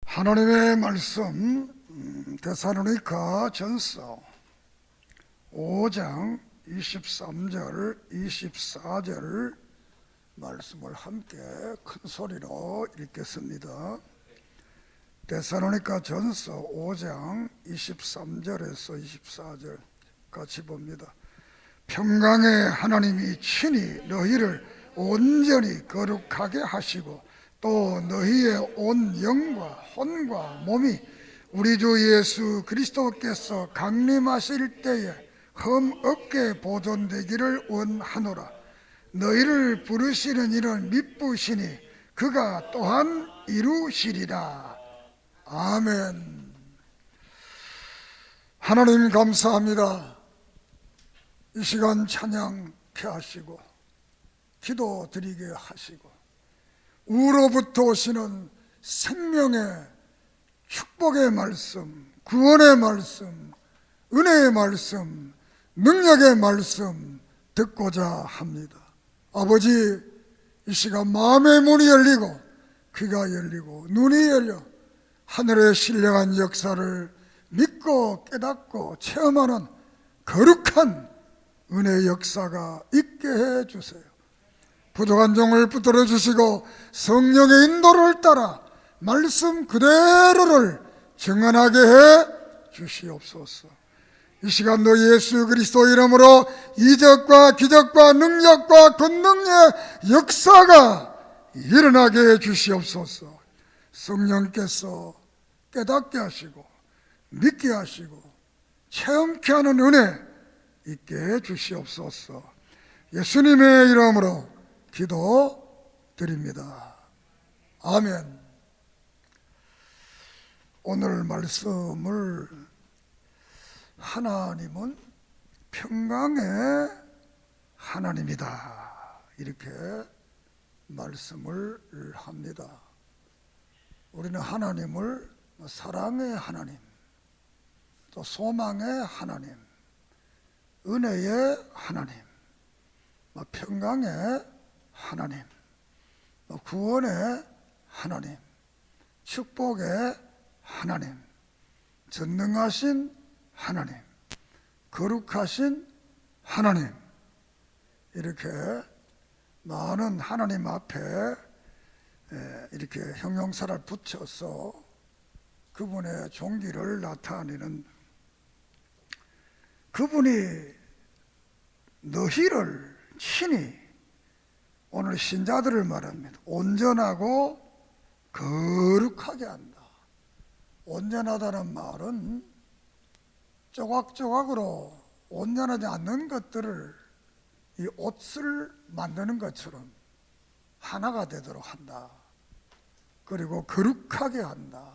하나님의 말씀 데살로니가 전서 5장 23절 24절 말씀을 함께 큰 소리로 읽겠습니다. 데살로니가 전서 5장 23절에서 24절 같이 봅니다. 평강의 하나님이 친히 너희를 온전히 거룩하게 하시고 또 너희의 온 영과 혼과 몸이 우리 주 예수 그리스도께서 강림하실 때에 흠없게 보존되기를 원하노라. 너희를 부르시는 이를 미쁘시니 그가 또한 이루시리라. 아멘. 하나님 감사합니다. 이 시간 찬양케 하시고 기도 드리게 하시고 우로부터 오시는 생명의 축복의 말씀, 구원의 말씀, 은혜의 말씀, 능력의 말씀 듣고자 합니다. 아버지, 이 시간 마음의 문이 열리고 귀가 열리고 눈이 열려 하늘의 신령한 역사를 믿고 깨닫고 체험하는 거룩한 은혜의 역사가 있게 해주세요. 부족한 종을 붙들어 주시고 성령의 인도를 따라 말씀 그대로를 정언하게 해 주시옵소서. 이 시간도 예수 그리스도 이름으로 이적과 기적과 능력과 권능의 역사가 일어나게 해 주시옵소서. 성령께서 깨닫게 하시고 믿게 하시고 체험케 하는 은혜 있게 해 주시옵소서. 예수님의 이름으로 기도 드립니다. 아멘. 오늘 말씀을 하나님은 평강의 하나님이다 이렇게 말씀을 합니다. 우리는 하나님을 사랑의 하나님, 또 소망의 하나님, 은혜의 하나님, 평강의 하나님, 구원의 하나님, 축복의 하나님, 전능하신 하나님, 거룩하신 하나님, 이렇게 많은 하나님 앞에 이렇게 형용사를 붙여서 그분의 존귀를 나타내는, 그분이 너희를 친히, 오늘 신자들을 말합니다. 온전하고 거룩하게 한다. 온전하다는 말은 조각조각으로 온전하지 않는 것들을 이 옷을 만드는 것처럼 하나가 되도록 한다. 그리고 거룩하게 한다.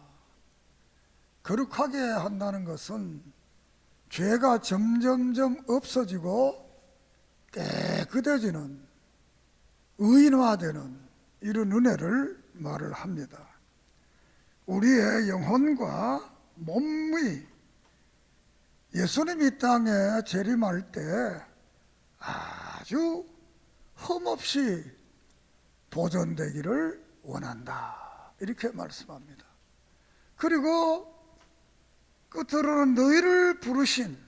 거룩하게 한다는 것은 죄가 점점점 없어지고 깨끗해지는, 의인화되는 이런 은혜를 말을 합니다. 우리의 영혼과 몸이 예수님이 땅에 재림할 때 아주 흠없이 보존되기를 원한다 이렇게 말씀합니다. 그리고 끝으로는 너희를 부르신,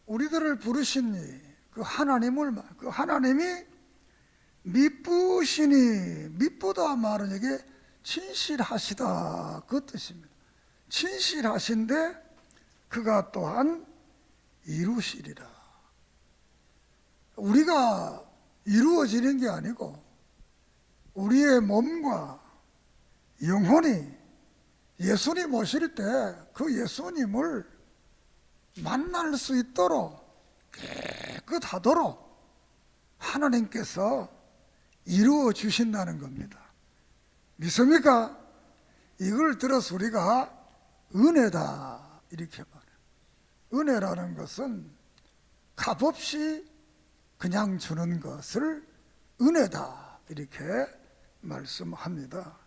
우리들을 부르신 그 하나님이 미쁘시니, 미쁘다 말은 이게 친실하시다 그 뜻입니다. 친실하신데 그가 또한 이루시리라. 우리가 이루어지는 게 아니고 우리의 몸과 영혼이 예수님 오실 때 그 예수님을 만날 수 있도록 깨끗하도록 하나님께서 이루어 주신다는 겁니다. 믿습니까? 이걸 들어서 우리가 은혜다 이렇게 말해요. 은혜라는 것은 값없이 그냥 주는 것을 은혜다 이렇게 말씀합니다.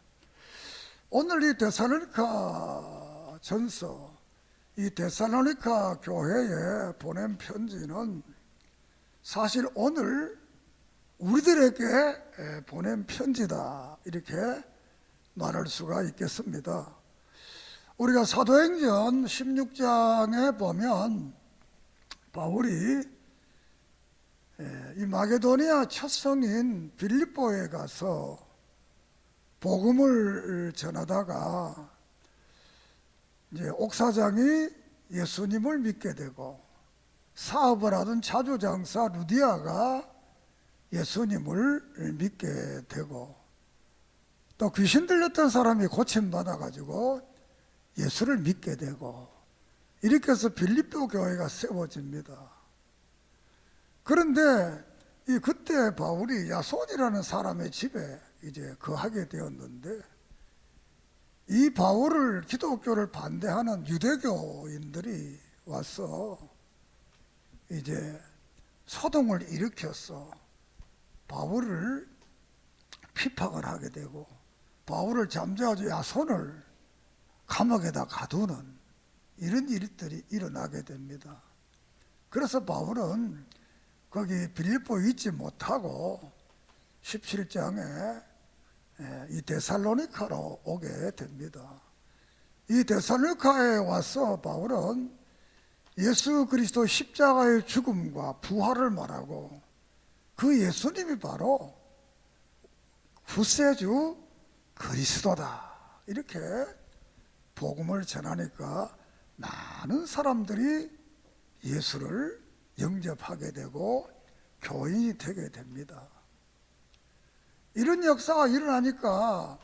오늘 이 데살로니가 전서, 이 데살로니가 교회에 보낸 편지는 사실 오늘 우리들에게 보낸 편지다 이렇게 말할 수가 있겠습니다. 우리가 사도행전 16장에 보면 바울이 이 마게도니아 첫 성인 빌립보에 가서 복음을 전하다가 이제 옥사장이 예수님을 믿게 되고 사업을 하던 자주장사 루디아가 예수님을 믿게 되고 또 귀신 들렸던 사람이 고침받아 가지고 예수를 믿게 되고 이렇게 해서 빌립보 교회가 세워집니다. 그런데 그때 바울이 야손이라는 사람의 집에 이제 거하게 되었는데 이 바울을 기독교를 반대하는 유대교인들이 와서 이제 소동을 일으켜서 바울을 핍박을 하게 되고 바울을 잠재워서 야손을 감옥에다 가두는 이런 일들이 일어나게 됩니다. 그래서 바울은 거기 빌립보에 있지 못하고 17장에 이 데살로니카로 오게 됩니다. 이 데살로니카에 와서 바울은 예수 그리스도 십자가의 죽음과 부활을 말하고 그 예수님이 바로 구세주 그리스도다 이렇게 복음을 전하니까 많은 사람들이 예수를 영접하게 되고 교인이 되게 됩니다. 이런 역사가 일어나니까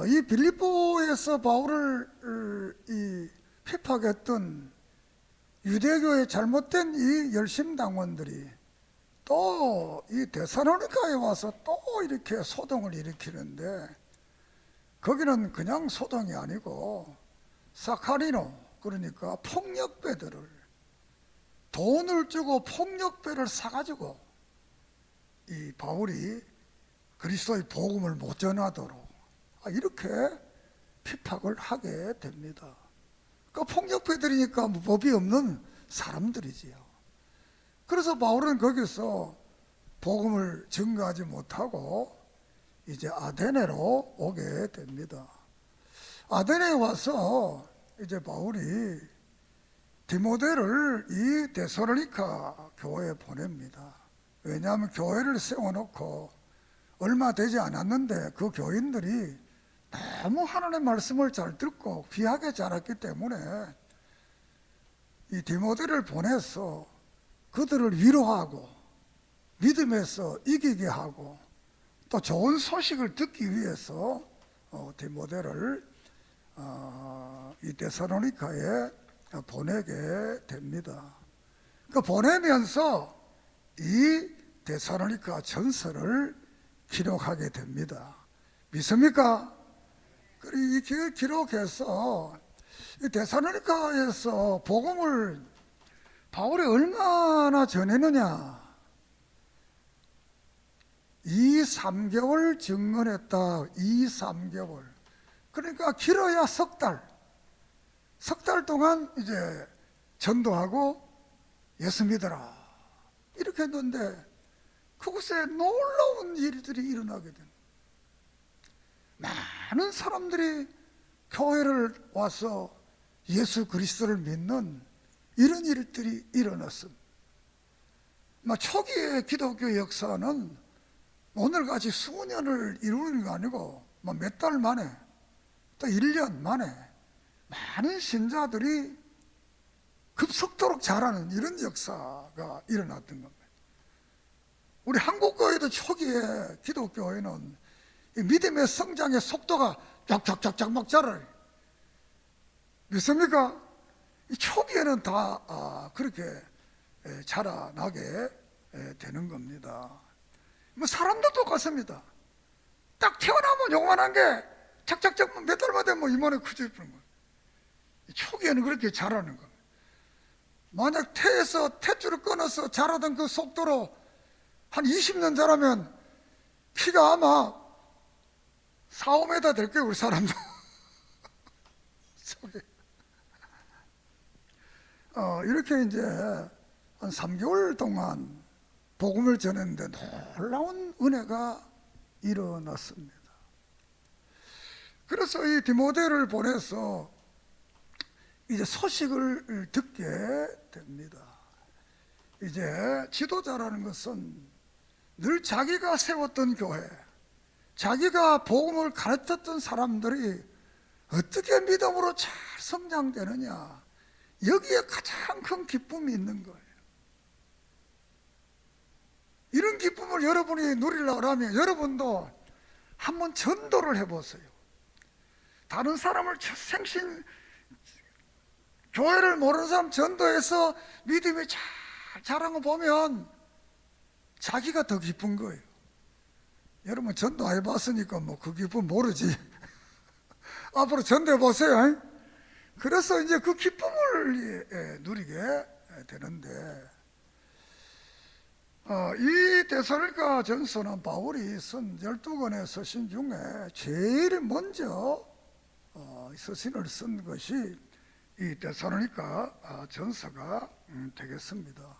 이 빌립보에서 바울을 핍박했던 유대교의 잘못된 이 열심당원들이 또 이 데살로니카에 와서 또 이렇게 소동을 일으키는데 거기는 그냥 소동이 아니고 사카리노 그러니까 폭력배들을 돈을 주고 폭력배를 사가지고 이 바울이 그리스도의 복음을 못 전하도록 이렇게 핍박을 하게 됩니다. 그 폭력배들이니까 법이 없는 사람들이지요. 그래서 바울은 거기서 복음을 전가하지 못하고 이제 아데네로 오게 됩니다. 아데네에 와서 이제 바울이 디모데를 이 데살로니카 교회에 보냅니다. 왜냐하면 교회를 세워놓고 얼마 되지 않았는데 그 교인들이 너무 하나님의 말씀을 잘 듣고 귀하게 자랐기 때문에 이 디모데를 보내서 그들을 위로하고 믿음에서 이기게 하고 또 좋은 소식을 듣기 위해서 디모데를 이 데살로니카에 보내게 됩니다. 그 보내면서 이 데살로니카 전서를 기록하게 됩니다. 믿습니까? 이 기록해서 이 데살로니카에서 복음을 바울이 얼마나 전했느냐? 2~3개월 증언했다. 2~3개월. 그러니까 길어야 석 달. 석 달 동안 이제 전도하고 예수 믿어라. 이렇게 했는데 그곳에 놀라운 일들이 일어나게 됩니다. 많은 사람들이 교회를 와서 예수 그리스도를 믿는 이런 일들이 일어났습니다. 초기의 기독교 역사는 오늘같이 수년을 이루는 게 아니고 몇 달 만에 또 1년 만에 많은 신자들이 급속도로 자라는 이런 역사가 일어났던 겁니다. 우리 한국교회도 초기에 기독교회는 믿음의 성장의 속도가 쫙쫙쫙쫙 막 자라요. 믿습니까? 이 초기에는 다 그렇게 자라나게 되는 겁니다. 사람도 똑같습니다. 딱 태어나면 요만한 게 착착착 몇 달만 되면 이만해 커지는 거예요. 초기에는 그렇게 자라는 겁니다. 만약 태에서 탯줄을 끊어서 자라던 그 속도로 한 20년 자라면 키가 아마 4~5m 될 거예요, 우리 사람도. 이렇게 이제 한 3개월 동안 복음을 전했는데 놀라운 은혜가 일어났습니다. 그래서 이 디모데를 보내서 이제 소식을 듣게 됩니다. 이제 지도자라는 것은 늘 자기가 세웠던 교회, 자기가 복음을 가르쳤던 사람들이 어떻게 믿음으로 잘 성장되느냐, 여기에 가장 큰 기쁨이 있는 거예요. 이런 기쁨을 여러분이 누리려고 하면 여러분도 한번 전도를 해보세요. 다른 사람을 생신 교회를 모르는 사람 전도해서 믿음이 잘 자란 거 보면 자기가 더 기쁜 거예요. 여러분 전도 안 해봤으니까 뭐 그 기쁨 모르지. 앞으로 전도해 보세요. 그래서 이제 그 기쁨을 누리게 되는데, 이 데살로니가 전서는 바울이 쓴 12권의 서신 중에 제일 먼저 서신을 쓴 것이 이 데살로니가 전서가 되겠습니다.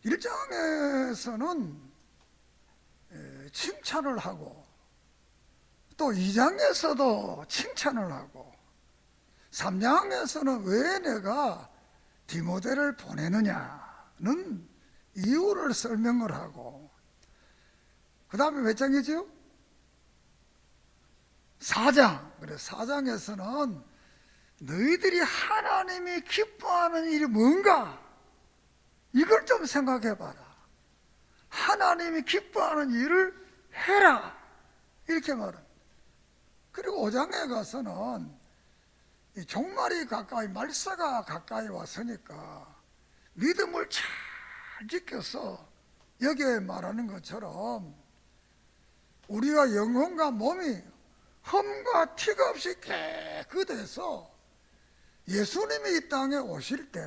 1장에서는 칭찬을 하고, 또 2장에서도 칭찬을 하고, 3장에서는 왜 내가 디모데를 보내느냐는 이유를 설명을 하고, 그 다음에 몇 장이죠? 4장. 그래, 4장에서는 너희들이 하나님이 기뻐하는 일이 뭔가 이걸 좀 생각해 봐라. 하나님이 기뻐하는 일을 해라, 이렇게 말합니다. 그리고 5장에 가서는 이 종말이 가까이, 말세가 가까이 왔으니까 믿음을 잘 지켜서 여기에 말하는 것처럼 우리가 영혼과 몸이 흠과 티가 없이 깨끗해서 예수님이 이 땅에 오실 때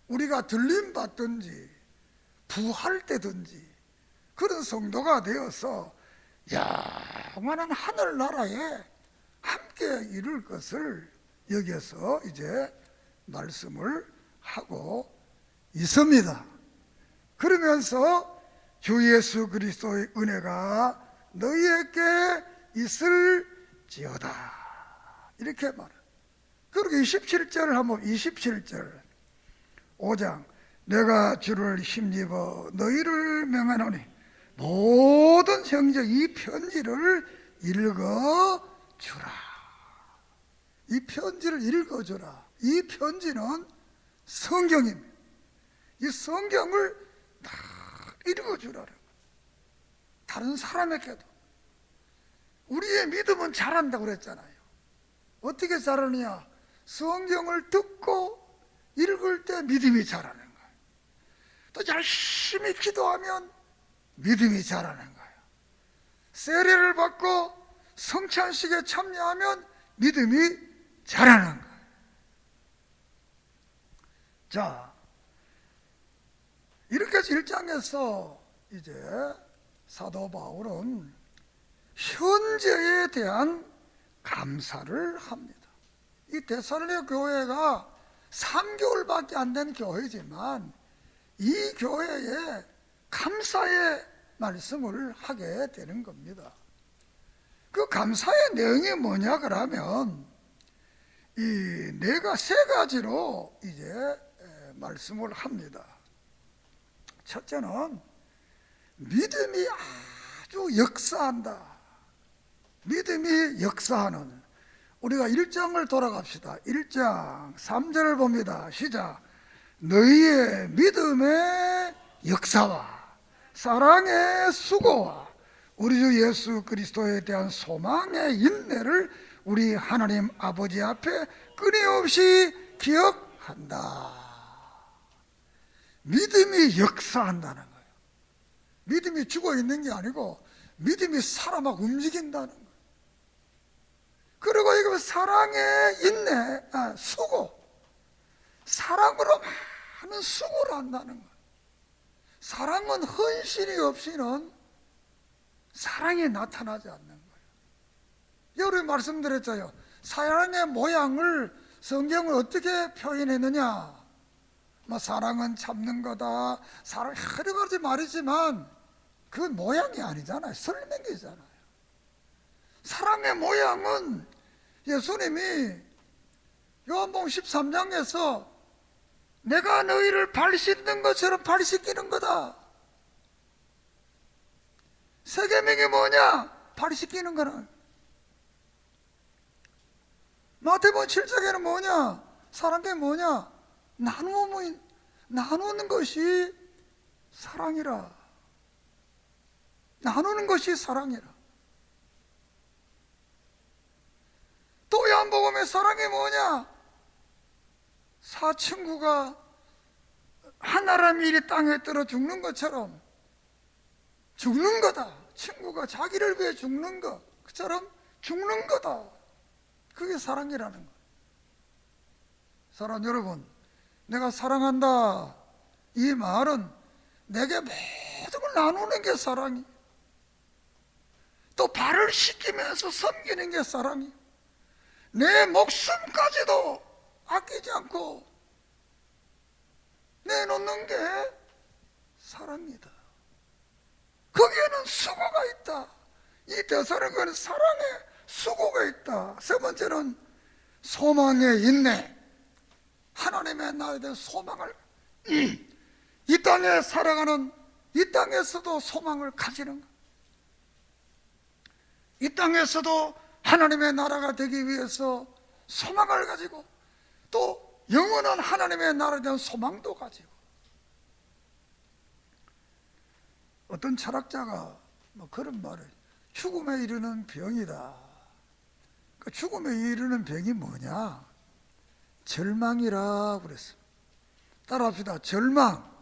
우리가 들림 받든지 부활되든지 그런 성도가 되어서 영원한 하늘나라에 함께 이룰 것을 여기에서 이제 말씀을 하고 있습니다. 그러면서 주 예수 그리스도의 은혜가 너희에게 있을지어다, 이렇게 말해요. 그리고 27절을 한번, 27절 5장, 내가 주를 힘입어 너희를 명하노니 모든 형제 이 편지를 읽어주라. 이 편지를 읽어주라. 이 편지는 성경입니다. 이 성경을 다 읽어주라는 거예요. 다른 사람에게도. 우리의 믿음은 자란다고 그랬잖아요. 어떻게 자라느냐? 성경을 듣고 읽을 때 믿음이 자라는 거예요. 또 열심히 기도하면 믿음이 자라는 거예요. 세례를 받고 성찬식에 참여하면 믿음이 자라는 거예요. 자, 이렇게 해서 1장에서 이제 사도 바울은 현재에 대한 감사를 합니다. 이 데살로니가 교회가 3개월밖에 안 된 교회지만 이 교회에 감사의 말씀을 하게 되는 겁니다. 그 감사의 내용이 뭐냐 그러면 이 내가 3가지로 이제 말씀을 합니다. 첫째는 믿음이 아주 역사한다. 믿음이 역사하는, 우리가 1장을 돌아갑시다. 1장 3절을 봅니다. 시작. 너희의 믿음의 역사와 사랑의 수고와 우리 주 예수 그리스도에 대한 소망의 인내를 우리 하나님 아버지 앞에 끊임없이 기억한다. 믿음이 역사한다는 거예요. 믿음이 죽어 있는 게 아니고 믿음이 살아막 움직인다는 거예요. 그리고 이거 사랑의 인내, 수고, 사랑으로 많은 수고를 한다는 거예요. 사랑은 헌신이 없이는 사랑이 나타나지 않는 거예요. 여러분 말씀드렸잖아요. 사랑의 모양을 성경을 어떻게 표현했느냐? 뭐 사랑은 참는 거다, 사랑 여러 가지 말이지만 그건 모양이 아니잖아요. 설명이잖아요. 사랑의 모양은 예수님이 요한복음 13장에서 내가 너희를 발 씻는 것처럼 발 씻기는 거다. 세 계명이 뭐냐? 발 씻기는 거는. 마태복음 7장에는 뭐냐? 사랑이 뭐냐? 나누는 것이 사랑이라. 나누는 것이 사랑이라. 또 요한복음의 사랑이 뭐냐? 사친구가 하나라 밀이 땅에 떨어 죽는 것처럼 죽는 거다. 친구가 자기를 위해 죽는 것, 그처럼 죽는 거다. 그게 사랑이라는 거예요. 사랑 여러분, 내가 사랑한다 이 말은 내게 모든 걸 나누는 게 사랑이, 또 발을 씻기면서 섬기는 게 사랑이, 내 목숨까지도 아끼지 않고 내놓는 게 사랑이다. 거기에는 수고가 있다. 이 대사로는 사랑에 수고가 있다. 세 번째는 소망의 인내. 하나님의 나라에 대한 소망을 이 땅에 살아가는, 이 땅에서도 소망을 가지는 것. 이 땅에서도 하나님의 나라가 되기 위해서 소망을 가지고, 또 영원한 하나님의 나라에 대한 소망도 가지고. 어떤 철학자가 뭐 그런 말을, 죽음에 이르는 병이다. 그 죽음에 이르는 병이 뭐냐? 절망이라 그랬어. 따라합시다. 절망.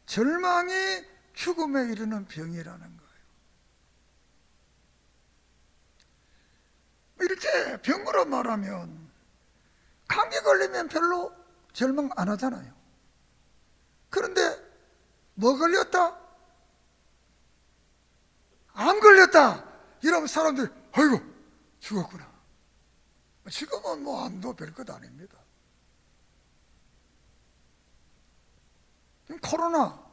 절망이 죽음에 이르는 병이라는 거예요. 이렇게 병으로 말하면 감기 걸리면 별로 절망 안 하잖아요. 그런데 뭐 걸렸다? 암 걸렸다 이러면 사람들이 아이고 죽었구나. 지금은 뭐 암도 별것 아닙니다. 코로나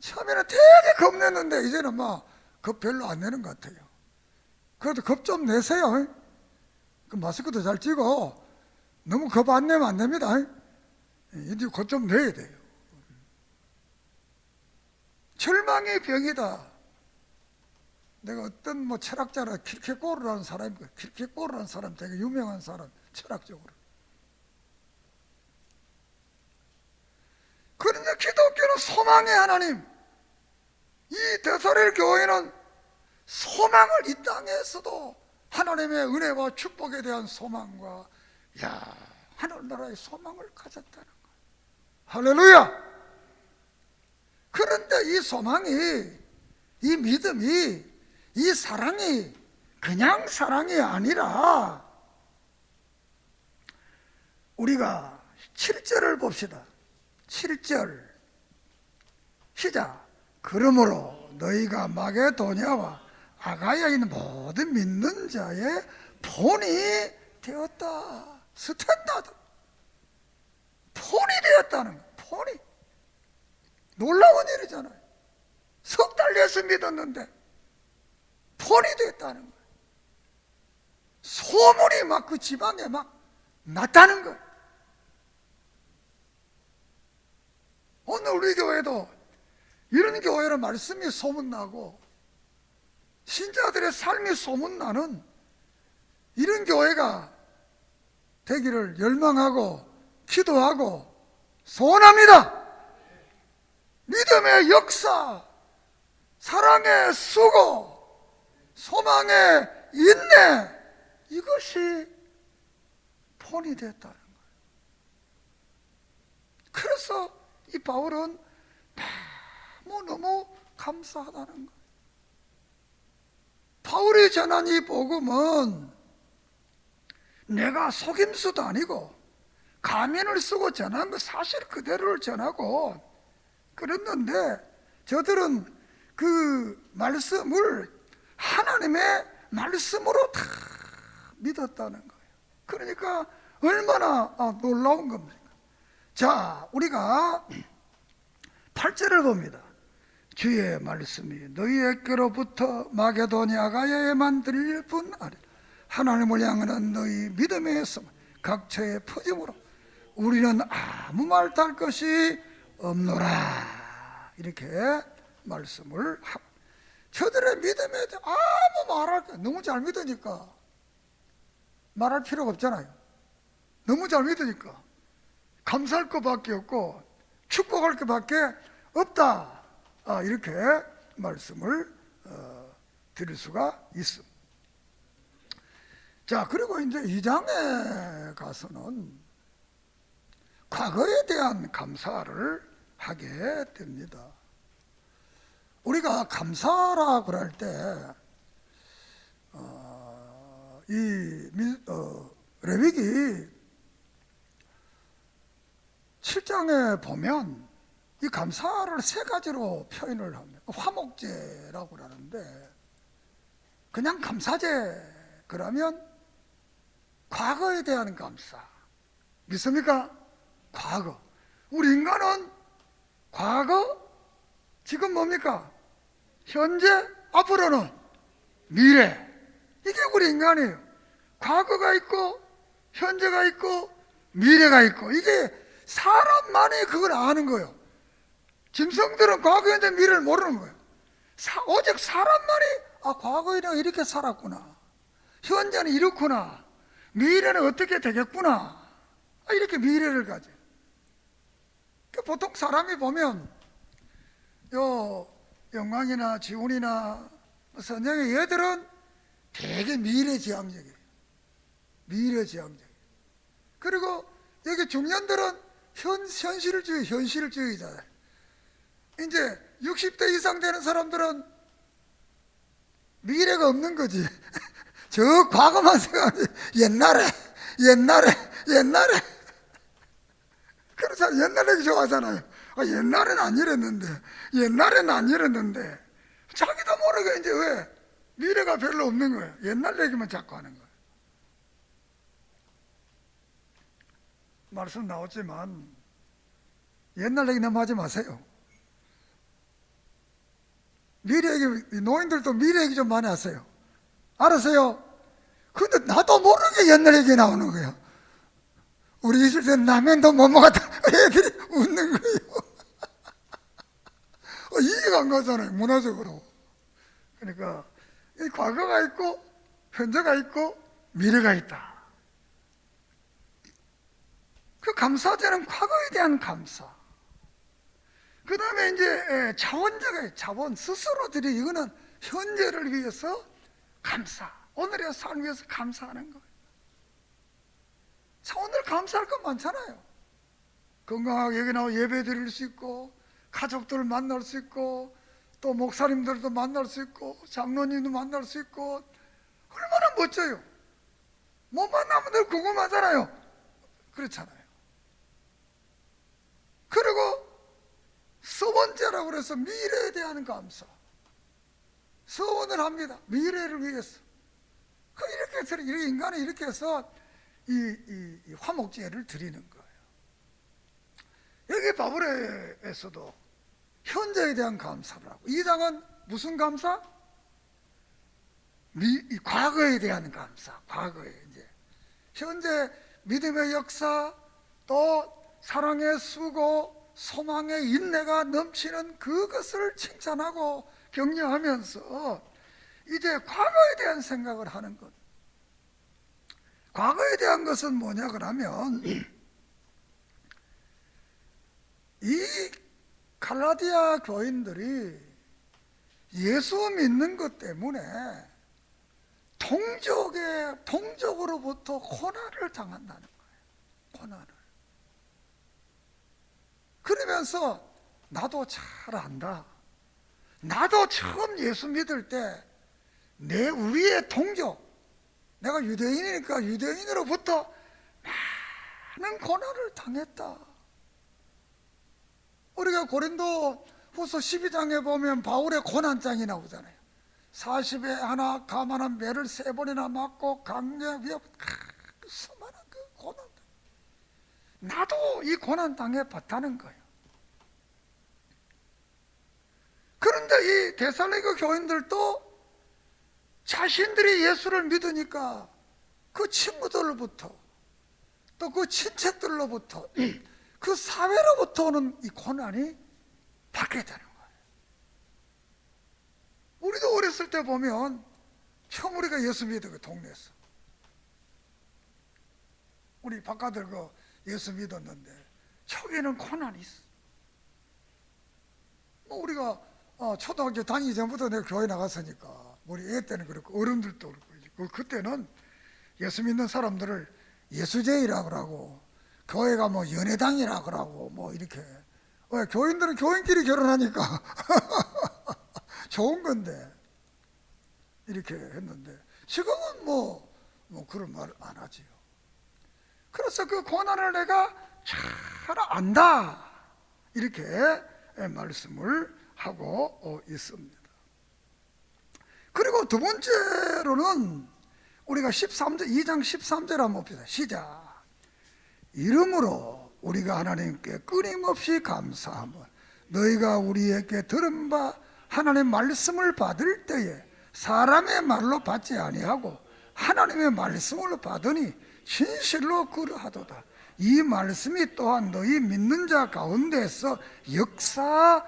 처음에는 되게 겁냈는데 이제는 막 겁 별로 안 내는 것 같아요. 그래도 겁 좀 내세요. 그 마스크도 잘 찌고 너무 겁 안 내면 안 됩니다. 이제 겁 좀 내야 돼요. 절망의 병이다. 내가 어떤 뭐 철학자라 킬케고르라는 사람이, 킬케고르라는 사람 되게 유명한 사람, 철학적으로. 그런데 기독교는 소망의 하나님, 이 데살렐 교회는 소망을 이 땅에서도 하나님의 은혜와 축복에 대한 소망과 하늘나라의 소망을 가졌다는 거예요. 할렐루야! 그런데 이 소망이, 이 믿음이, 이 사랑이 그냥 사랑이 아니라, 우리가 7절을 봅시다. 7절 시작. 그러므로 너희가 마게도냐와 아가야에 있는 모든 믿는 자의 본이 되었다. 스탠다드. 본이 되었다는 거예요. 본이. 놀라운 일이잖아요. 석 달 예수 믿었는데 본이 되었다는 거예요. 소문이 막 그 지방에 막 났다는 거예요. 오늘 우리 교회도 이런 교회로 말씀이 소문나고 신자들의 삶이 소문나는 이런 교회가 되기를 열망하고 기도하고 소원합니다. 믿음의 역사, 사랑의 수고, 소망의 인내, 이것이 본이 됐다는 거예요. 그래서 이 바울은 너무 감사하다는 거예요. 바울이 전한 이 복음은 내가 속임수도 아니고 가면을 쓰고 전한 거 사실 그대로를 전하고 그랬는데, 저들은 그 말씀을 하나님의 말씀으로 다 믿었다는 거예요. 그러니까 얼마나 놀라운 겁니까? 자, 우리가 8절을 봅니다. 주의 말씀이 너희에게로부터 마게도니아가야에만 들릴 뿐 아니라 하나님을 향하는 너희 믿음의 소망 각처에 퍼짐으로 우리는 아무 말도 할 것이 없노라. 이렇게 말씀을 하고, 저들의 믿음에 대해 아무 말할 거, 너무 잘 믿으니까 말할 필요가 없잖아요. 너무 잘 믿으니까 감사할 것밖에 없고 축복할 것밖에 없다. 이렇게 말씀을 드릴 수가 있습니다. 자, 그리고 이제 2장에 가서는 과거에 대한 감사를 하게 됩니다. 우리가 감사라고 할 때 레위기 7장에 보면 이 감사를 세 가지로 표현을 합니다. 화목제라고 하는데, 그냥 감사제 그러면 과거에 대한 감사. 믿습니까? 과거. 우리 인간은 과거, 지금 뭡니까? 현재, 앞으로는 미래. 이게 우리 인간이에요. 과거가 있고 현재가 있고 미래가 있고, 이게 사람만이 그걸 아는 거예요. 짐승들은 과거, 현재, 미래를 모르는 거예요. 오직 사람만이 과거에는 이렇게 살았구나, 현재는 이렇구나, 미래는 어떻게 되겠구나, 이렇게 미래를 가져요. 보통 사람이 보면 영광이나 지훈이나 선영이 얘들은 되게 미래지향적이에요. 미래지향적이에요. 그리고 여기 중년들은 현실주의자예요. 이제 60대 이상 되는 사람들은 미래가 없는 거지. 저 과거만 생각하지. 옛날에. 그래서 옛날 얘기 좋아하잖아요. 옛날엔 안 이랬는데. 자기도 모르게 이제 왜? 미래가 별로 없는 거예요. 옛날 얘기만 자꾸 하는 거예요. 말씀 나왔지만 옛날 얘기 너무 하지 마세요. 미래 얘기, 노인들도 미래 얘기 좀 많이 하세요. 알았어요? 근데 나도 모르게 옛날 얘기 나오는 거예요. 우리 있을 때는 라면도 못 먹었다. 애들이 웃는 거예요. 이해가 안 가잖아요, 문화적으로. 그러니까 이 과거가 있고 현재가 있고 미래가 있다. 그 감사제는 과거에 대한 감사. 그 다음에 이제 자원 스스로들이, 이거는 현재를 위해서 감사, 오늘의 삶을 위해서 감사하는 거예요. 자, 오늘 감사할 건 많잖아요. 건강하게 여기 나와 예배 드릴 수 있고, 가족들을 만날 수 있고, 또 목사님들도 만날 수 있고, 장로님도 만날 수 있고, 얼마나 멋져요. 못 만나면 늘 궁금하잖아요. 그렇잖아요. 그리고 서원제라고 그래서 미래에 대한 감사, 서원을 합니다. 미래를 위해서. 이렇게 해서 인간이 이렇게 해서 이 화목제를 드리는 거예요. 여기 바브레에서도 현재에 대한 감사를 하고, 이 장은 무슨 감사? 과거에 대한 감사. 과거에 이제 현재 믿음의 역사, 또 사랑의 수고, 소망의 인내가 넘치는 그것을 칭찬하고 격려하면서 이제 과거에 대한 생각을 하는 것. 과거에 대한 것은 뭐냐 그러면, 이 갈라디아 교인들이 예수 믿는 것 때문에 동족으로부터 고난을 당한다는 거예요. 고난을. 그러면서 나도 잘 안다. 나도 처음 예수 믿을 때 내 위의 동족, 내가 유대인이니까 유대인으로부터 많은 고난을 당했다. 우리가 고린도 후서 12장에 보면 바울의 고난장이 나오잖아요. 40에 하나 가만한 매를 3번이나 맞고 강제 위협, 수많은 그 고난. 나도 이 고난 당해 봤다는 거예요. 그런데 이 데살로니가 교인들도 자신들이 예수를 믿으니까 그 친구들로부터 또 그 친척들로부터 그 사회로부터 오는 이 고난이 받게 되는 거예요. 우리도 어렸을 때 보면 처음 우리가 예수 믿어 그 동네에서 우리 바깥들 그 예수 믿었는데 초기에는 고난이 있어. 뭐 우리가 초등학교 다니기 전부터 내가 교회 나갔으니까 우리 애 때는 그렇고 어른들도 그렇고 그때는 예수 믿는 사람들을 예수제이라고 그러고 교회가 뭐 연회당이라고 그러고 뭐 이렇게 왜 교인들은 교인끼리 결혼하니까 좋은 건데 이렇게 했는데 지금은 뭐 그런 말 안 하지요. 그래서 그 고난을 내가 잘 안다 이렇게 말씀을 하고 있습니다. 그리고 두 번째로는 우리가 2장 13절 한번 봅시다. 시작. 이러므로 우리가 하나님께 끊임없이 감사함은 너희가 우리에게 들은 바 하나님의 말씀을 받을 때에 사람의 말로 받지 아니하고 하나님의 말씀으로 받으니 진실로 그러하도다. 이 말씀이 또한 너희 믿는 자 가운데서 역사한다.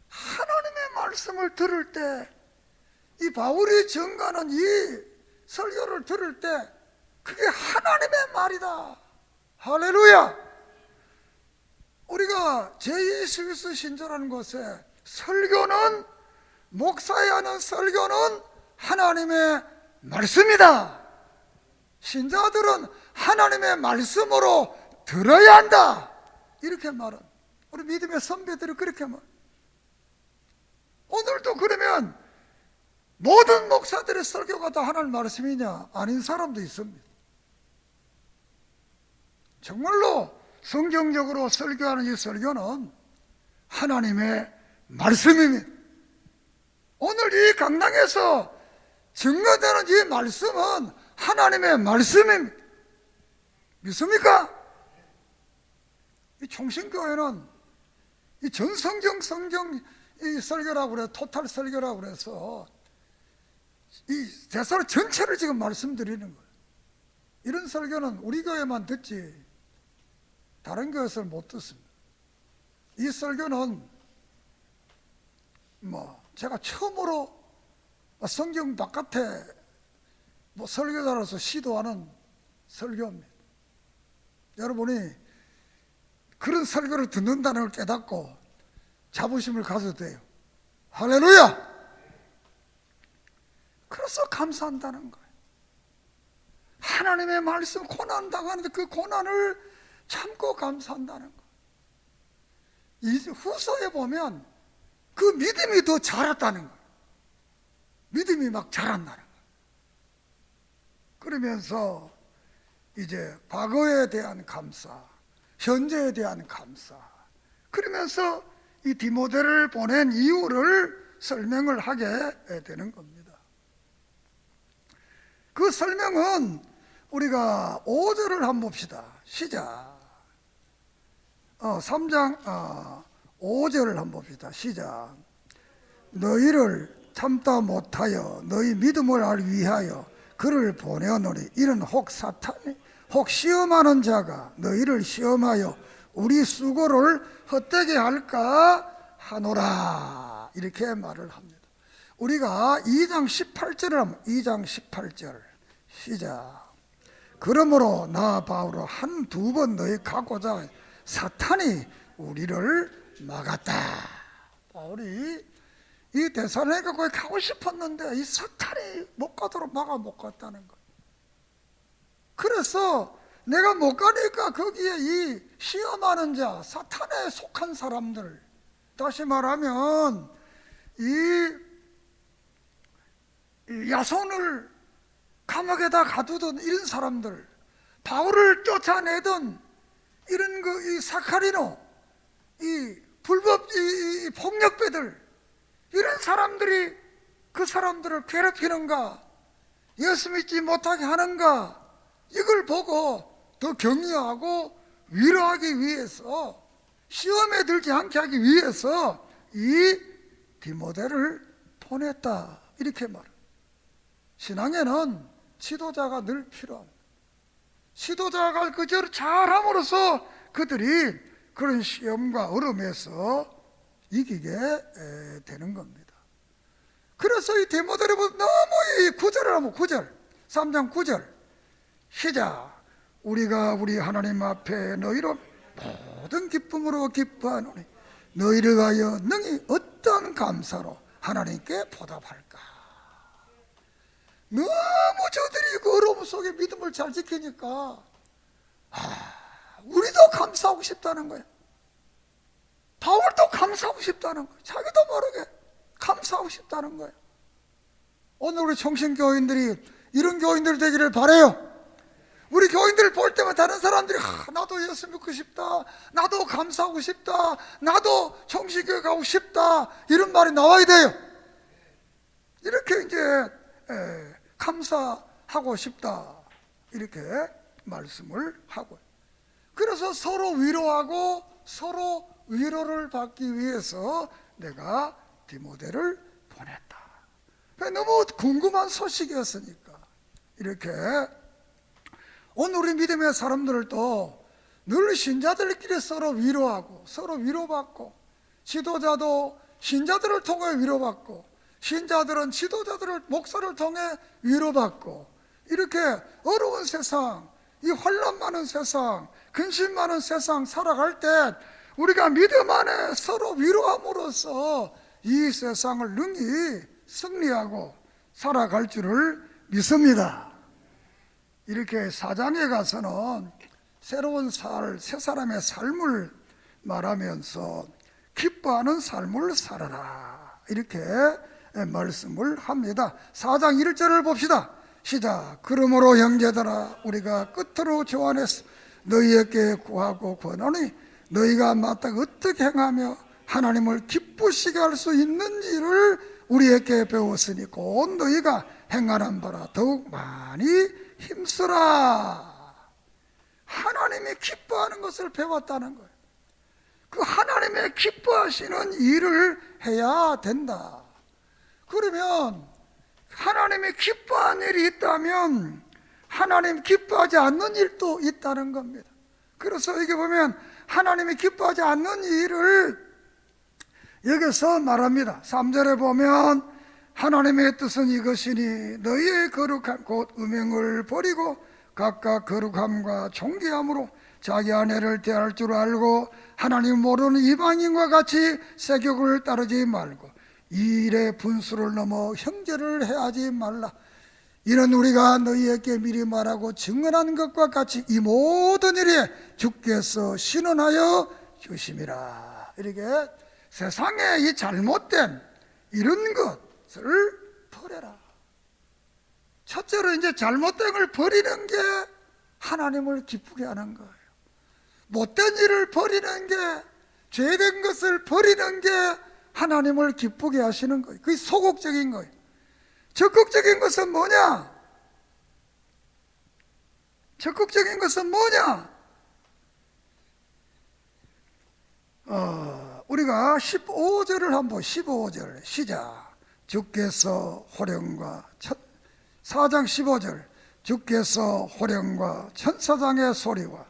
하나님의 말씀을 들을 때 이 바울이 전가하는 이 설교를 들을 때 그게 하나님의 말이다. 할렐루야. 우리가 제2스위스 신조라는 곳에 설교는 목사의 하는 설교는 하나님의 말씀이다. 신자들은 하나님의 말씀으로 들어야 한다. 이렇게 말은 우리 믿음의 선배들이 그렇게 말. 오늘도 그러면 모든 목사들의 설교가 다 하나님 말씀이냐? 아닌 사람도 있습니다. 정말로 성경적으로 설교하는 이 설교는 하나님의 말씀입니다. 오늘 이 강당에서 증거되는 이 말씀은 하나님의 말씀입니다. 믿습니까? 이 총신교회는 이 전성경 성경 이 설교라고 그래, 토탈 설교라고 그래서 이 대사로 전체를 지금 말씀드리는 거예요. 이런 설교는 우리 교회만 듣지 다른 교회에서는 못 듣습니다. 이 설교는 제가 처음으로 성경 바깥에 설교자로서 시도하는 설교입니다. 여러분이 그런 설교를 듣는다는 걸 깨닫고 자부심을 가져도 돼요. 할렐루야! 그래서 감사한다는 거예요. 하나님의 말씀 고난 당하는데 그 고난을 참고 감사한다는 거예요. 이 후서에 보면 그 믿음이 더 자랐다는 거예요. 믿음이 막 자란다는 거예요. 그러면서 이제 과거에 대한 감사, 현재에 대한 감사, 그러면서 이 디모데를 보낸 이유를 설명을 하게 되는 겁니다. 그 설명은 우리가 5절을 한번 봅시다. 시작. 3장 5절을 한번 봅시다. 시작. 너희를 참다 못하여 너희 믿음을 알 위하여 그를 보내었노니 이는 혹 사탄이 혹 시험하는 자가 너희를 시험하여 우리 수고를 헛되게 할까 하노라. 이렇게 말을 합니다. 우리가 2장 18절을 하면 2장 18절 시작. 그러므로 나 바울은 한두 번 너희 가고자 사탄이 우리를 막았다. 바울이 이 데살로니가 거기 가고 싶었는데 이 사탄이 못 가도록 못 갔다는 거예요. 그래서 내가 못 가니까 거기에 이 시험하는 자, 사탄에 속한 사람들, 다시 말하면 이 야손을 감옥에다 가두던 이런 사람들, 바울을 쫓아내던 이런 이 사카리노, 이 불법 이 폭력배들, 이런 사람들이 그 사람들을 괴롭히는가, 예수 믿지 못하게 하는가, 이걸 보고 더 격려하고 위로하기 위해서 시험에 들지 않게 하기 위해서 이 디모데를 보냈다, 이렇게 말합니다. 신앙에는 지도자가 늘 필요합니다. 지도자가 그저 잘함으로써 그들이 그런 시험과 어려움에서 이기게 되는 겁니다. 그래서 이 디모데를 너무 이 9절을 하면 9절, 3장 9절 시작. 우리가 우리 하나님 앞에 너희로 모든 기쁨으로 기뻐하노니 너희를 위하여 능히 어떤 감사로 하나님께 보답할까. 너무 저들이 그 어려움 속에 믿음을 잘 지키니까 우리도 감사하고 싶다는 거예요. 바울도 감사하고 싶다는 거예요. 자기도 모르게 감사하고 싶다는 거예요. 오늘 우리 청신교인들이 이런 교인들이 되기를 바라요. 우리 교인들을 볼 때마다 다른 사람들이 나도 예수 믿고 싶다, 나도 감사하고 싶다, 나도 청신교회 가고 싶다, 이런 말이 나와야 돼요. 이렇게 이제 감사하고 싶다, 이렇게 말씀을 하고, 그래서 서로 위로하고 서로 위로를 받기 위해서 내가 디모데를 보냈다. 너무 궁금한 소식이었으니까. 이렇게 오늘 우리 믿음의 사람들도 늘 신자들끼리 서로 위로하고 서로 위로받고, 지도자도 신자들을 통해 위로받고, 신자들은 지도자들을, 목사를 통해 위로받고, 이렇게 어려운 세상, 이 혼란 많은 세상, 근심 많은 세상 살아갈 때 우리가 믿음 안에 서로 위로함으로써 이 세상을 능히 승리하고 살아갈 줄을 믿습니다. 이렇게 사장에 가서는 새로운 새 사람의 삶을 말하면서 기뻐하는 삶을 살아라, 이렇게 말씀을 합니다. 4장 1절을 봅시다. 시작. 그러므로 형제들아, 우리가 끝으로 조안해서 너희에게 구하고 권하니 너희가 마땅히 어떻게 행하며 하나님을 기쁘시게 할 수 있는지를 우리에게 배웠으니 곧 너희가 행하는 바라 더욱 많이 힘쓰라. 하나님이 기뻐하는 것을 배웠다는 거예요. 그 하나님의 기뻐하시는 일을 해야 된다. 그러면 하나님이 기뻐하는 일이 있다면 하나님 기뻐하지 않는 일도 있다는 겁니다. 그래서 여기 보면 하나님이 기뻐하지 않는 일을 여기서 말합니다. 3절에 보면 하나님의 뜻은 이것이니 너희의 거룩함 곧 음행을 버리고 각각 거룩함과 존귀함으로 자기 아내를 대할 줄 알고 하나님 모르는 이방인과 같이 세격을 따르지 말고 이 일의 분수를 넘어 형제를 해하지 말라. 이는 우리가 너희에게 미리 말하고 증언한 것과 같이 이 모든 일에 주께서 신원하여 주심이라. 이렇게 세상에 이 잘못된 이런 것을 버려라. 첫째로 이제 잘못된 걸 버리는 게 하나님을 기쁘게 하는 거예요. 못된 일을 버리는 게, 죄된 것을 버리는 게 하나님을 기쁘게 하시는 거예요. 그게 소극적인 거예요. 적극적인 것은 뭐냐? 적극적인 것은 뭐냐? 우리가 15절을 한번 15절 시작. 주께서 호령과 4장 15절 주께서 호령과 천사장의 소리와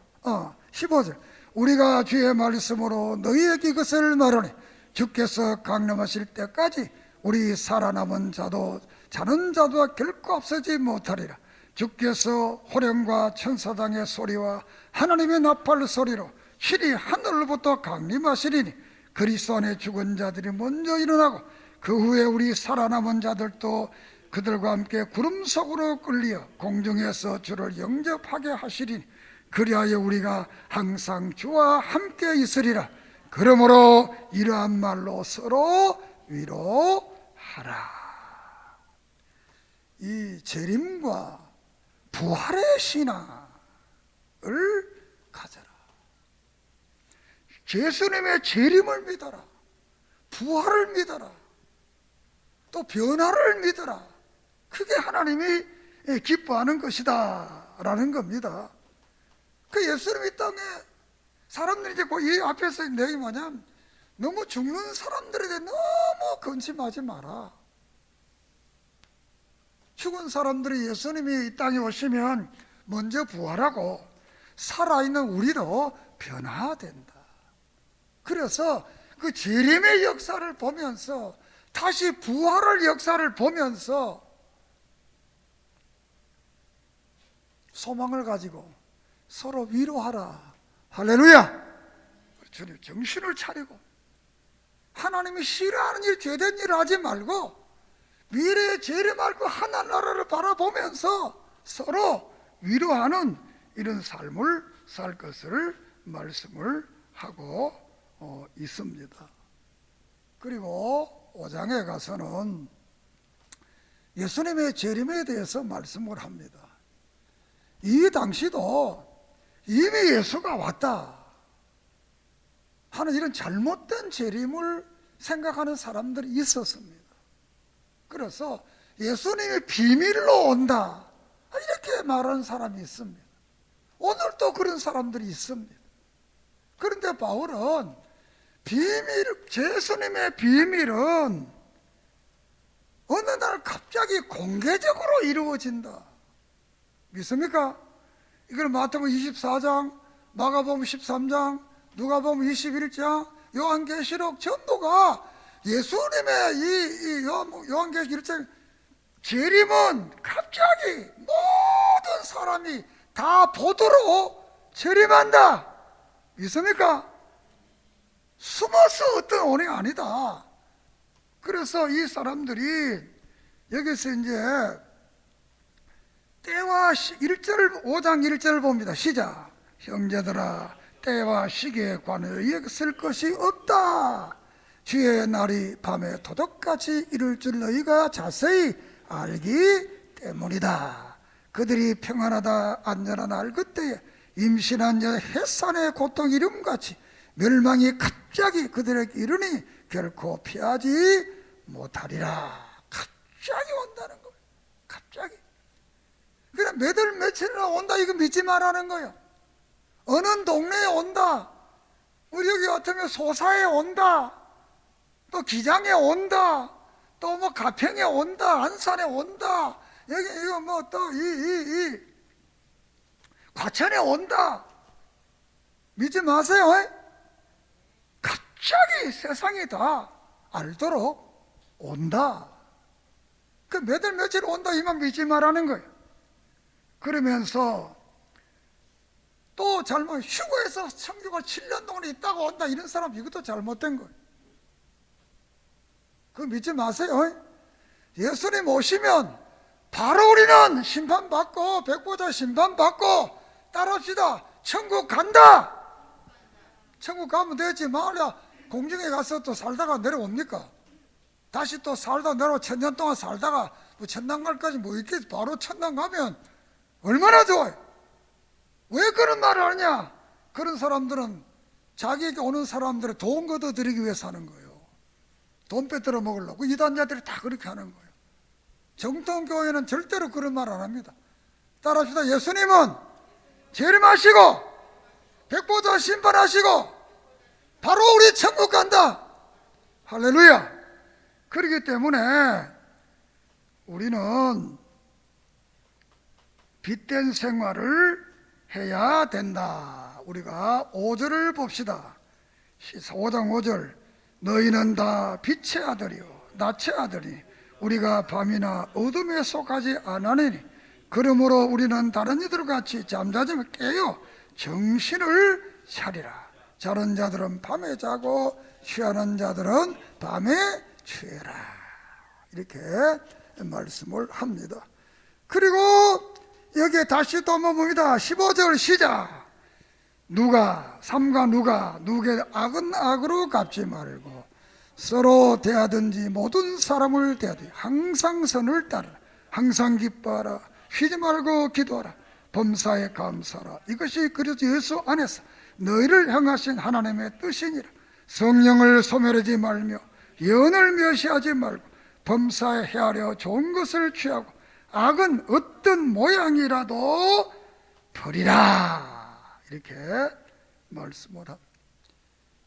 15절 우리가 주의 말씀으로 너희에게 이것을 말하니 주께서 강림하실 때까지 우리 살아남은 자는 자도 결코 앞서지 못하리라. 주께서 호령과 천사장의 소리와 하나님의 나팔 소리로 신이 하늘로부터 강림하시리니 그리스도 안에 죽은 자들이 먼저 일어나고 그 후에 우리 살아남은 자들도 그들과 함께 구름 속으로 끌려 공중에서 주를 영접하게 하시리니 그리하여 우리가 항상 주와 함께 있으리라. 그러므로 이러한 말로 서로 위로하라. 이 재림과 부활의 신앙을 가져라. 예수님의 재림을 믿어라. 부활을 믿어라. 또 변화를 믿어라. 그게 하나님이 기뻐하는 것이다 라는 겁니다. 그 예수님이 땅에 사람들이 이제 이 앞에서 내기 뭐냐면 너무 죽는 사람들에 대해 너무 근심하지 마라. 죽은 사람들이 예수님이 이 땅에 오시면 먼저 부활하고 살아있는 우리로 변화된다. 그래서 그 재림의 역사를 보면서 다시 부활의 역사를 보면서 소망을 가지고 서로 위로하라. 할렐루야. 주님 정신을 차리고 하나님이 싫어하는 일, 죄된 일을 하지 말고 미래의 재림 말고 하나님 나라를 바라보면서 서로 위로하는 이런 삶을 살 것을 말씀을 하고 있습니다. 그리고 5장에 가서는 예수님의 재림에 대해서 말씀을 합니다. 이 당시도 이미 예수가 왔다 하는 이런 잘못된 재림을 생각하는 사람들이 있었습니다. 그래서 예수님이 비밀로 온다 이렇게 말하는 사람이 있습니다. 오늘도 그런 사람들이 있습니다. 그런데 바울은 예수님의 비밀은 어느 날 갑자기 공개적으로 이루어진다. 믿습니까? 이걸 마태복음 24장, 마가복음 13장, 누가복음 21장, 요한계시록 전부가 예수님의 이 요한계시록 1장 재림은 갑자기 모든 사람이 다 보도록 재림한다. 믿습니까? 숨어서 어떤 언행이 아니다. 그래서 이 사람들이 여기서 이제 때와 5장 1절을 봅니다. 시작. 형제들아 때와 시기에 관하여 여길 것이 없다. 주의 날이 밤에 도둑같이 이룰 줄 너희가 자세히 알기 때문이다. 그들이 평안하다 안전한 날 그때에 임신한 자 해산의 고통 이름같이 멸망이 갑자기 그들에게 이르니 결코 피하지 못하리라. 갑자기 온다는 거예요. 갑자기. 그냥 몇 월 며칠이나 온다 이거 믿지 말라는 거예요. 어느 동네에 온다. 우리 여기 같으면 소사에 온다. 또 기장에 온다. 또 뭐 가평에 온다. 안산에 온다. 여기 이거 뭐 또 이 과천에 온다. 믿지 마세요. 갑자기 세상이 다 알도록 온다. 그 몇 월 며칠 온다 이만 믿지 말라는 거예요. 그러면서 또 잘못 휴거해서 청교가 7년 동안 있다가 온다 이런 사람 이것도 잘못된 거예요. 그거 믿지 마세요. 예수님 오시면 바로 우리는 심판받고 백보자 심판받고 따라합시다. 천국 간다. 천국 가면 되지 말이야 공중에 가서 또 살다가 내려옵니까? 다시 또 살다 내려오 천년 동안 살다가 뭐 천당 갈까지 뭐 이렇게 바로 천당 가면 얼마나 좋아요. 왜 그런 말을 하냐? 그런 사람들은 자기에게 오는 사람들을 돈 걷어들이기 위해서 하는 거예요. 돈 빼들어 먹으려고. 이단자들이 다 그렇게 하는 거예요. 정통교회는 절대로 그런 말 안 합니다. 따라합시다. 예수님은 재림하시고 백보자 심판하시고 바로 우리 천국 간다. 할렐루야. 그렇기 때문에 우리는 빛된 생활을 해야 된다. 우리가 5절을 봅시다. 5장 5절. 너희는 다 빛의 아들이요 낯의 아들이 우리가 밤이나 어둠에 속하지 않으니 그러므로 우리는 다른 이들과 같이 잠자지 깨어 정신을 차리라. 자는 자들은 밤에 자고 취하는 자들은 밤에 취해라. 이렇게 말씀을 합니다. 그리고 여기에 다시 또 봅니다. 15절 시작. 삼가 누게 악은 악으로 갚지 말고 서로 대하든지 모든 사람을 대하든지 항상 선을 따르라. 항상 기뻐하라. 쉬지 말고 기도하라. 범사에 감사하라. 이것이 그리스도 예수 안에서 너희를 향하신 하나님의 뜻이니라. 성령을 소멸하지 말며 예언을 멸시하지 말고 범사에 헤아려 좋은 것을 취하고 악은 어떤 모양이라도 버리라. 이렇게 말씀을 합니다.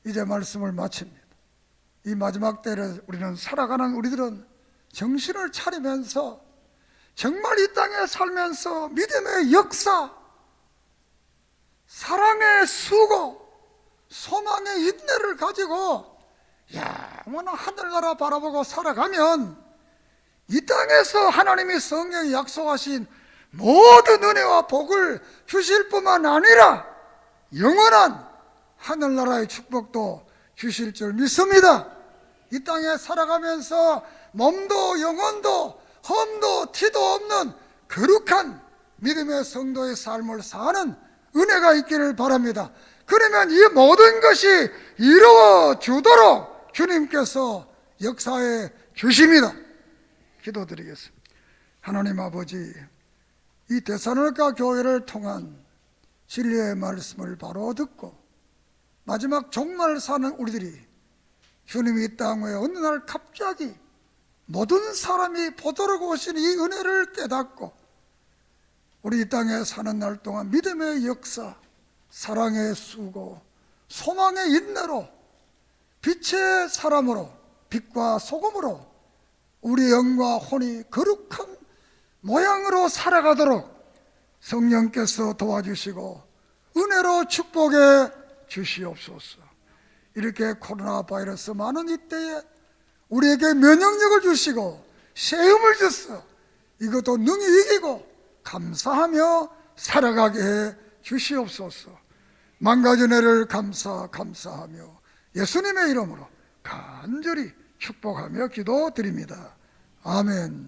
이제 말씀을 마칩니다. 이 마지막 때를 우리는 살아가는 우리들은 정신을 차리면서 정말 이 땅에 살면서 믿음의 역사, 사랑의 수고, 소망의 인내를 가지고 영원한 하늘나라 바라보고 살아가면 이 땅에서 하나님이 성령이 약속하신 모든 은혜와 복을 주실 뿐만 아니라 영원한 하늘나라의 축복도 주실 줄 믿습니다. 이 땅에 살아가면서 몸도 영혼도 험도 티도 없는 거룩한 믿음의 성도의 삶을 사는 은혜가 있기를 바랍니다. 그러면 이 모든 것이 이루어지도록 주님께서 역사해 주십니다. 기도드리겠습니다. 하나님 아버지, 이 데살로니가 교회를 통한 진리의 말씀을 바로 듣고 마지막 종말 사는 우리들이 주님이 이 땅에 어느 날 갑자기 모든 사람이 보도록 오신 이 은혜를 깨닫고 우리 이 땅에 사는 날 동안 믿음의 역사, 사랑의 수고, 소망의 인내로 빛의 사람으로, 빛과 소금으로 우리 영과 혼이 거룩한 모양으로 살아가도록 성령께서 도와주시고 은혜로 축복해 주시옵소서. 이렇게 코로나 바이러스 많은 이때에 우리에게 면역력을 주시고 세움을 주셔서 이것도 능히 이기고 감사하며 살아가게 해 주시옵소서. 만가지 은혜를 감사하며 예수님의 이름으로 간절히 축복하며 기도드립니다. 아멘.